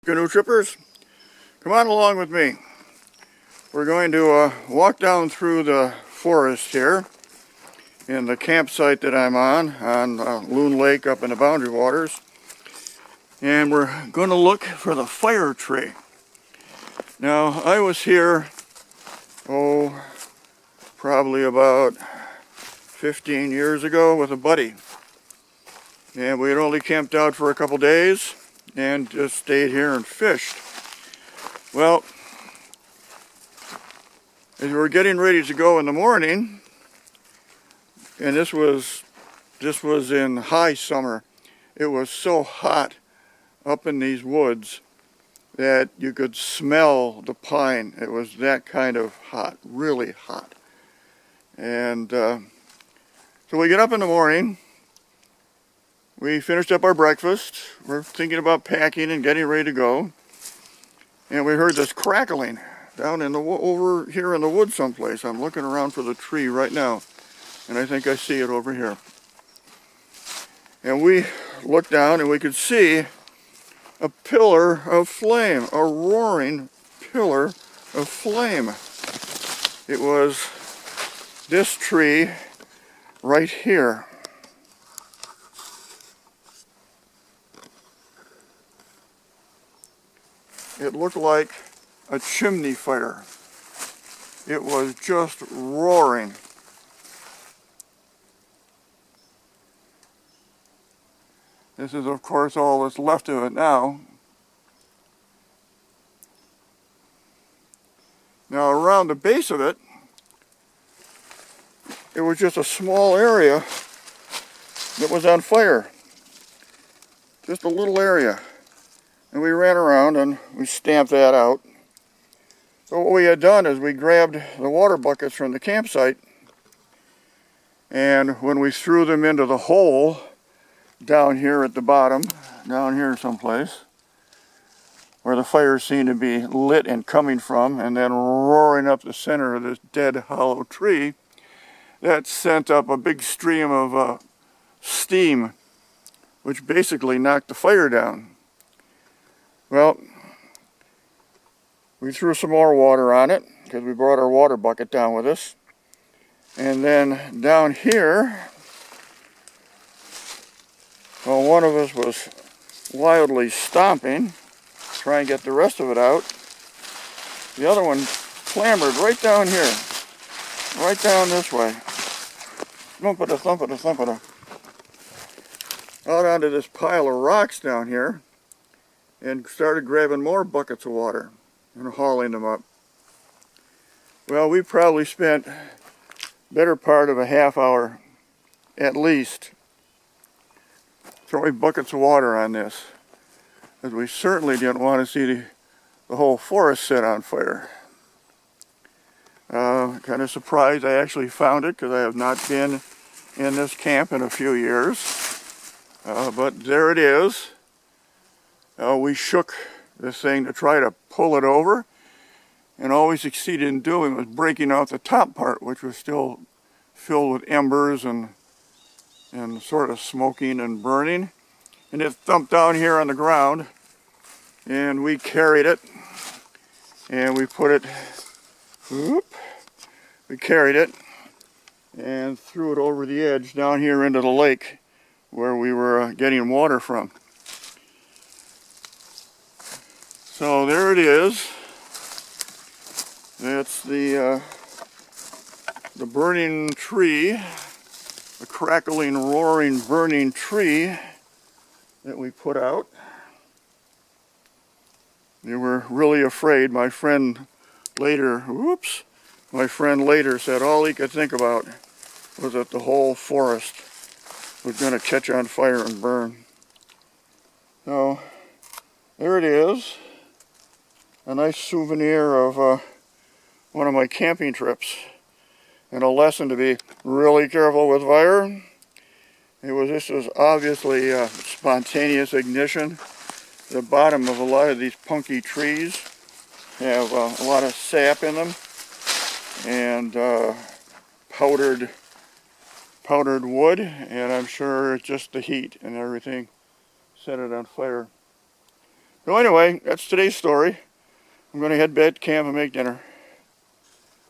Canoe trippers, come on along with me. We're going to walk down through the forest here in the campsite that I'm on Loon Lake up in the Boundary Waters. And we're going to look for the fire tree. Now, I was here, probably about 15 years ago with a buddy. And we had only camped out for a couple days and just stayed here and fished. Well, as we were getting ready to go in the morning, and this was in high summer, it was so hot up in these woods that you could smell the pine. It was that kind of hot, really hot. And so we get up in the morning, we finished up our breakfast, we're thinking about packing and getting ready to go, and we heard this crackling down in the over here in the woods someplace. I'm looking around for the tree right now, and I think I see it over here. And we looked down and we could see a pillar of flame, a roaring pillar of flame. It was this tree right here. It looked like a chimney fire. It was just roaring. This is, of course, all that's left of it now. Now, around the base of it, it was just a small area that was on fire. Just a little area. And we ran around and we stamped that out. So what we had done is we grabbed the water buckets from the campsite, and when we threw them into the hole down here at the bottom, down here someplace, where the fire seemed to be lit and coming from, and then roaring up the center of this dead hollow tree, that sent up a big stream of steam, which basically knocked the fire down. Well, we threw some more water on it because we brought our water bucket down with us. And then down here, well, one of us was wildly stomping, trying to get the rest of it out. The other one clambered right down here, right down this way. Thumpity, thumpity, thumpity. Out onto this pile of rocks down here, and started grabbing more buckets of water and hauling them up. Well, we probably spent better part of a half hour, at least, throwing buckets of water on this, because we certainly didn't want to see the whole forest set on fire. Kind of surprised I actually found it, because I have not been in this camp in a few years. But there it is. We shook this thing to try to pull it over, and all we succeeded in doing was breaking out the top part, which was still filled with embers and sort of smoking and burning. And it thumped down here on the ground, and we carried it, and we put it, we carried it and threw it over the edge down here into the lake where we were getting water from. So there it is. That's the burning tree, the crackling, roaring, burning tree that we put out. We were really afraid. My friend later said all he could think about was that the whole forest was going to catch on fire and burn. So there it is. A nice souvenir of one of my camping trips, and a lesson to be really careful with fire. This was obviously spontaneous ignition. The bottom of a lot of these punky trees have a lot of sap in them, and powdered wood, and I'm sure it's just the heat and everything set it on fire. So anyway, that's today's story. I'm going to head back to camp and make dinner.